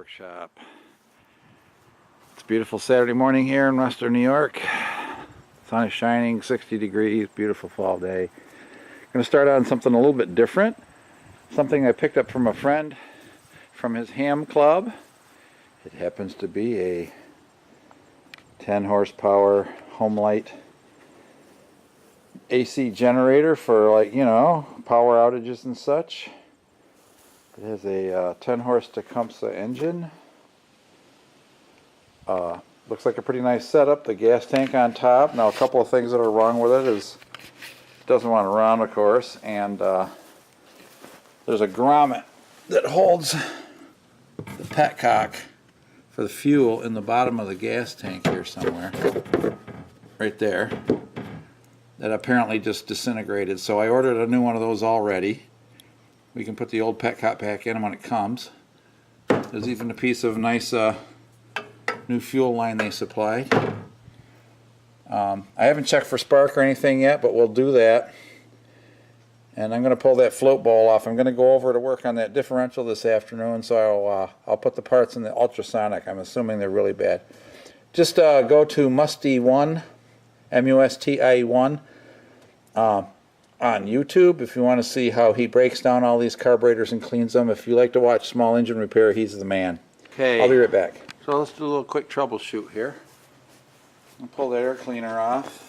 workshop. It's a beautiful Saturday morning here in western New York. Sun is shining, 60 degrees, beautiful fall day. I'm going to start on something a little bit different. Something I picked up from a friend from his ham club. It happens to be a 10 horsepower home light AC generator for, like, you know, power outages and such. It has a 10 horse Tecumseh engine. Looks like a pretty nice setup. The gas tank on top. Now, a couple of things that are wrong with it is it doesn't want to run, of course, and there's a grommet that holds the petcock for the fuel in the bottom of the gas tank here somewhere, right there, that apparently just disintegrated. So I ordered a new one of those already. We can put the old petcock back in when it comes. There's even a piece of nice new fuel line they supplied. I haven't checked for spark or anything yet, but we'll do that. And I'm going to pull that float bowl off. I'm going to go over to work on that differential this afternoon, so I'll put the parts in the ultrasonic. I'm assuming they're really bad. Just go to Musty1, MUSTIE1, on YouTube if you want to see how he breaks down all these carburetors and cleans them. If you like to watch small engine repair, he's the man. Okay. I'll be right back. So let's do a little quick troubleshoot here. I'll pull the air cleaner off.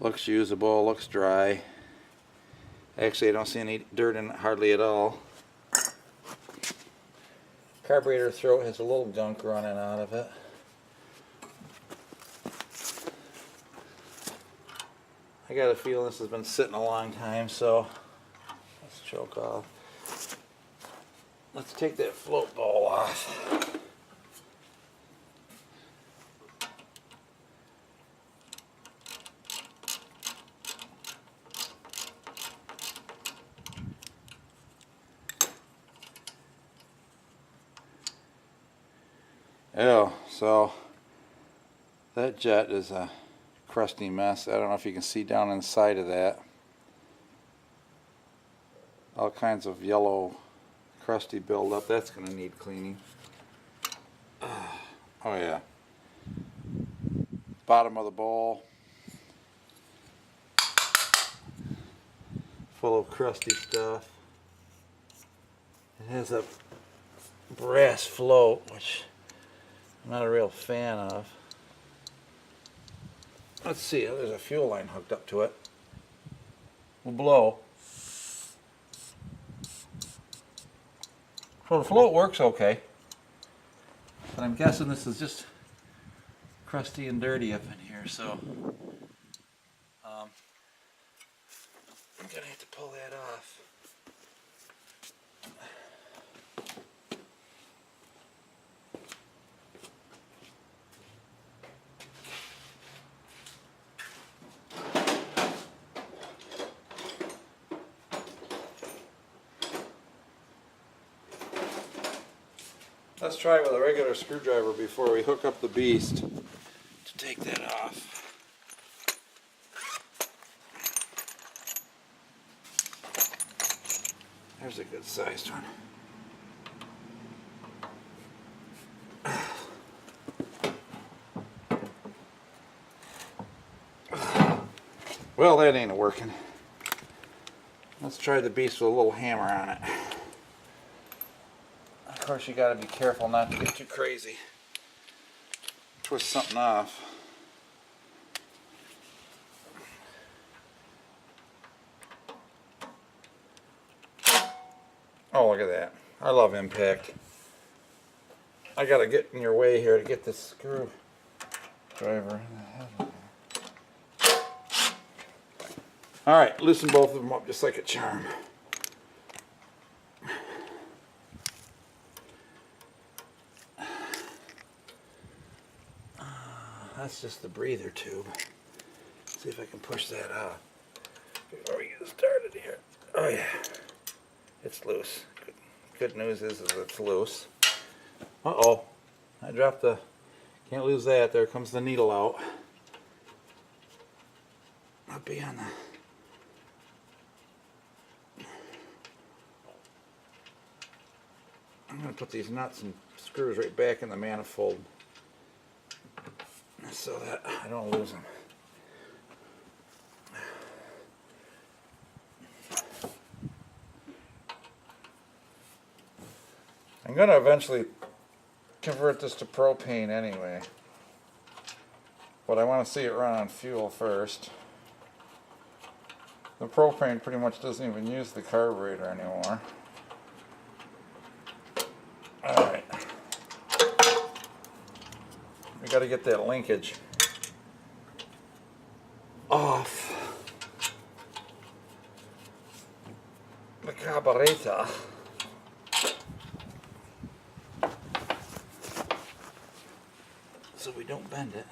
Looks usable, looks dry. Actually, I don't see any dirt in it hardly at all. Carburetor throat has a little gunk running out of it. I got a feeling this has been sitting a long time, so let's choke off. Let's take that float bowl off. Oh, so that jet is a crusty mess. I don't know if you can see down inside of that. All kinds of yellow crusty buildup. That's going to need cleaning. Oh yeah. Bottom of the bowl full of crusty stuff. It has a brass float, which I'm not a real fan of. Let's see, there's a fuel line hooked up to it. Will blow. So the float works okay. But I'm guessing this is just crusty and dirty up in here, so I'm gonna have to pull that off. Let's try with a regular screwdriver before we hook up the beast to take that off. There's a good sized one. Well, that ain't working. Let's try the beast with a little hammer on it. Of course, you got to be careful not to get too crazy. Twist something off. Oh, look at that. I love impact. I got to get in your way here to get this screwdriver. Alright, loosen both of them up just like a charm. That's just the breather tube. See if I can push that out before we get started here. Oh yeah, it's loose. Good news is it's loose. Uh-oh, I dropped the Can't lose that. There comes the needle out. I'll be on the... I'm going to put these nuts and screws right back in the manifold so that I don't lose them. I'm going to eventually convert this to propane anyway, but I want to see it run on fuel first. The propane pretty much doesn't even use the carburetor anymore. Alright. We got to get that linkage off the carburetor. So we don't bend it.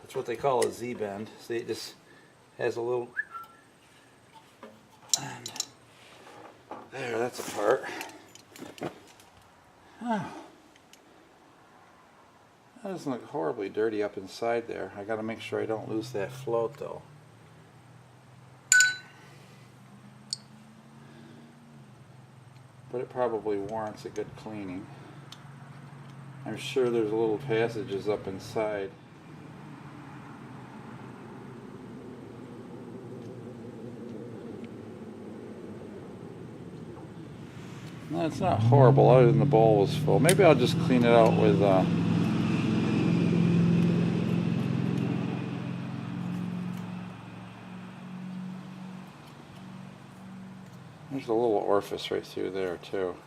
That's what they call a Z-bend. See, it just has a little... And there, that's apart. Oh. That doesn't look horribly dirty up inside there. I gotta make sure I don't lose that float though. But it probably warrants a good cleaning. I'm sure there's little passages up inside. No, it's not horrible other than the bowl was full. Maybe I'll just clean it out with there's a little orifice right through there too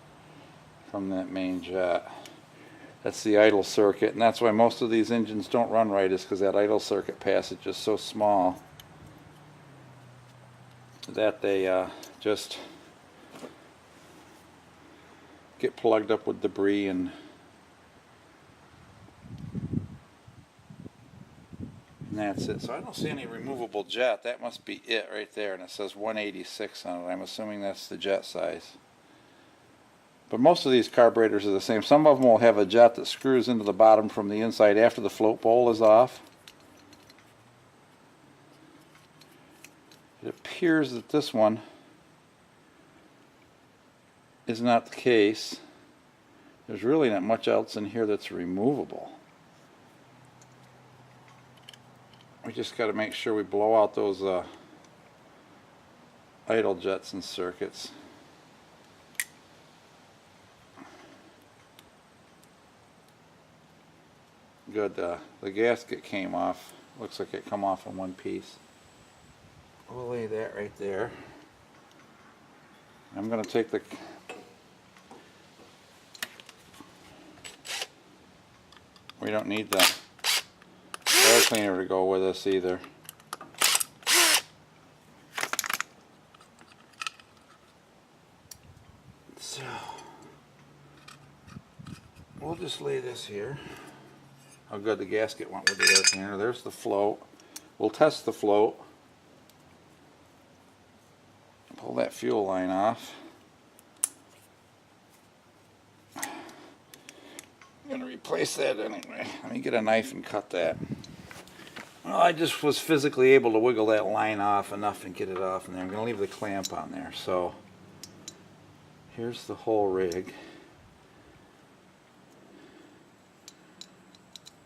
from that main jet. That's the idle circuit, and that's why most of these engines don't run right, is because that idle circuit passage is so small that they just get plugged up with debris and that's it. So I don't see any removable jet. That must be it right there, and it says 186 on it. I'm assuming that's the jet size. But most of these carburetors are the same. Some of them will have a jet that screws into the bottom from the inside after the float bowl is off. It appears that this one is not the case. There's really not much else in here that's removable. We just got to make sure we blow out those idle jets and circuits. Good, the gasket came off. Looks like it come off in one piece. We'll lay that right there. I'm going to take the we don't need the air cleaner to go with us either. So we'll just lay this here. How good the gasket went with the air cleaner. There's the float. We'll test the float. Pull that fuel line off. I'm going to replace that anyway. Let me get a knife and cut that. Well, I just was physically able to wiggle that line off enough and get it off in there. I'm going to leave the clamp on there. So here's the whole rig.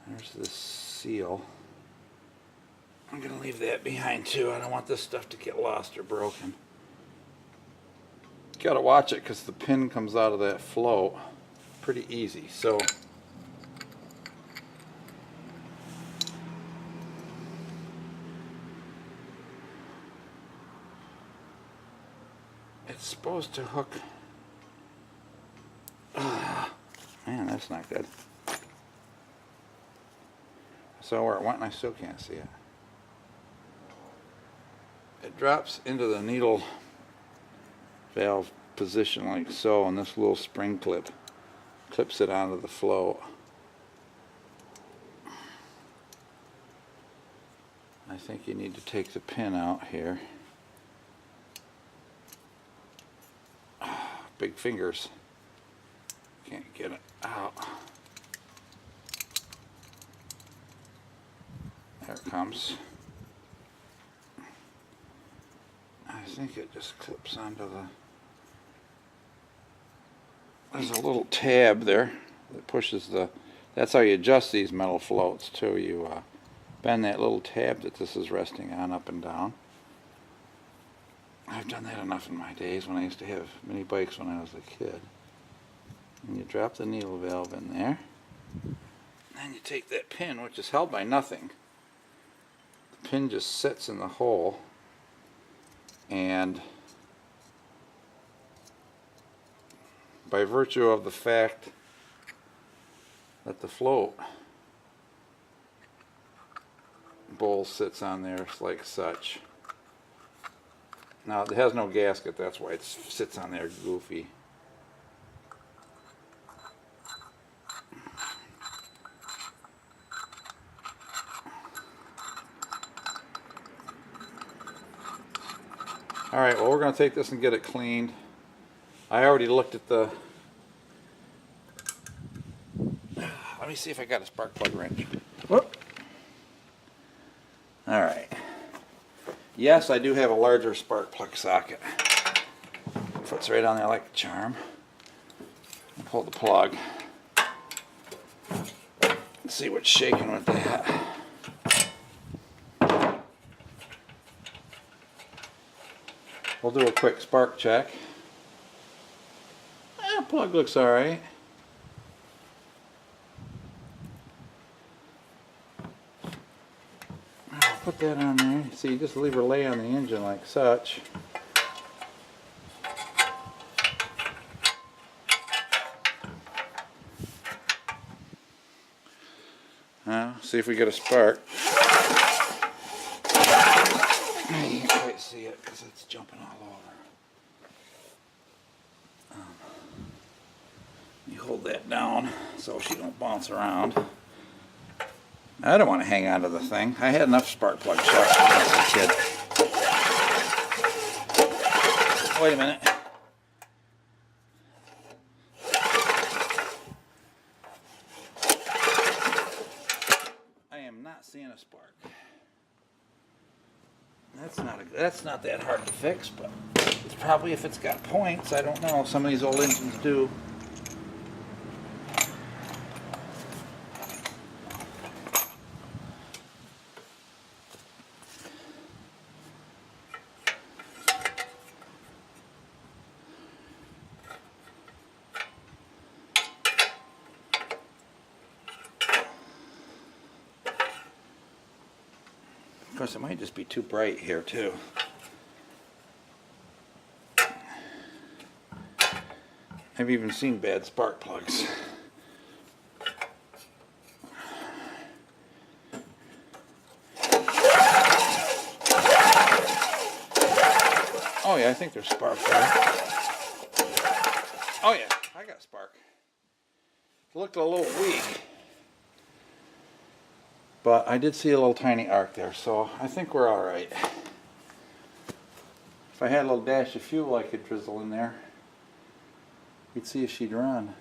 There's this seal. I'm going to leave that behind too. I don't want this stuff to get lost or broken. Got to watch it because the pin comes out of that float pretty easy. So it's supposed to hook. Man, that's not good. So where it went and I still can't see it. It drops into the needle valve position like so, and this little spring clip clips it onto the float. I think you need to take the pin out here. Big fingers. Can't get it out. comes. I think it just clips onto the... There's a little tab there that pushes the... That's how you adjust these metal floats too. You bend that little tab that this is resting on up and down. I've done that enough in my days when I used to have mini bikes when I was a kid. And you drop the needle valve in there. And you take that pin, which is held by nothing. The pin just sits in the hole. And by virtue of the fact that the float bowl sits on there like such. Now it has no gasket, that's why it sits on there goofy. Alright, well, we're going to take this and get it cleaned. I already looked at the... Let me see if I got a spark plug wrench. Whoop. Alright. Yes, I do have a larger spark plug socket. Fits right on there like a charm. I'll pull the plug. Let's see what's shaking with that. We'll do a quick spark check. Plug looks alright. I'll put that on there. See, you just leave her lay on the engine like such. See if we get a spark. You can't quite see it because it's jumping all over. You hold that down so she don't bounce around. I don't want to hang on to the thing. I had enough spark plug shocks when I was a kid. Wait a minute. I am not seeing a spark. That's not that hard to fix, but it's probably if it's got points. I don't know. Some of these old engines do. Of course, it might just be too bright here, too. I've even seen bad spark plugs. Oh yeah, I think there's spark there. Oh yeah, I got spark. It looked a little weak. But I did see a little tiny arc there, so I think we're alright. If I had a little dash of fuel I could drizzle in there, we'd see if she'd run.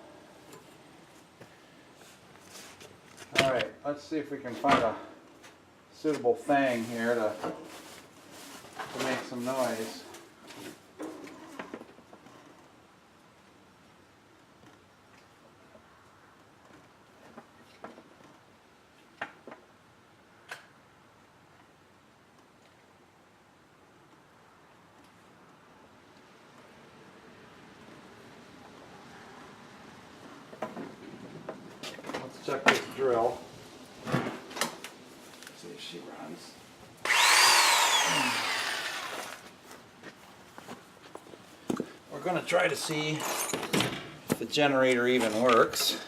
Alright, let's see if we can find a suitable thing here to make some noise. Check this drill. See if she runs. We're going to try to see if the generator even works.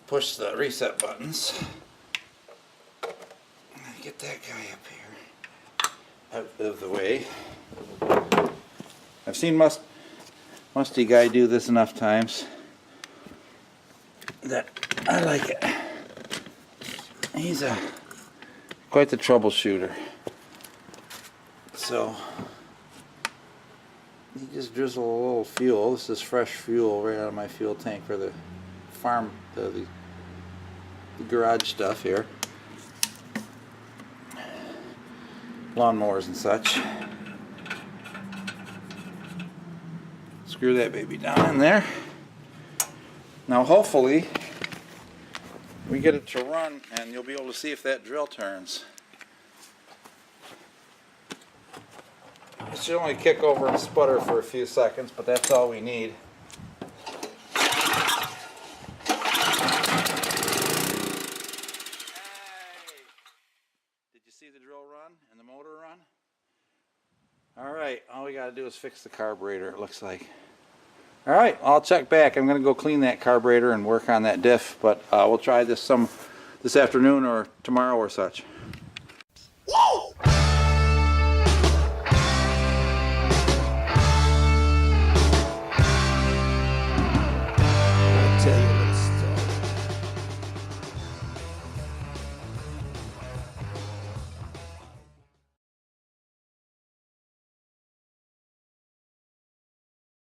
Push the reset buttons. Get that guy up here out of the way. I've seen Musty Guy do this enough times that I like it. He's quite the troubleshooter. So you just drizzle a little fuel. This is fresh fuel right out of my fuel tank for the farm, the garage stuff here. lawnmowers and such. Screw that baby down in there. Now hopefully we get it to run and you'll be able to see if that drill turns. It should only kick over and sputter for a few seconds, but that's all we need. Did you see the drill run and the motor run? Alright, all we gotta do is fix the carburetor, it looks like. Alright, I'll check back. I'm gonna go clean that carburetor and work on that diff, but we'll try this afternoon or tomorrow or such. Woo!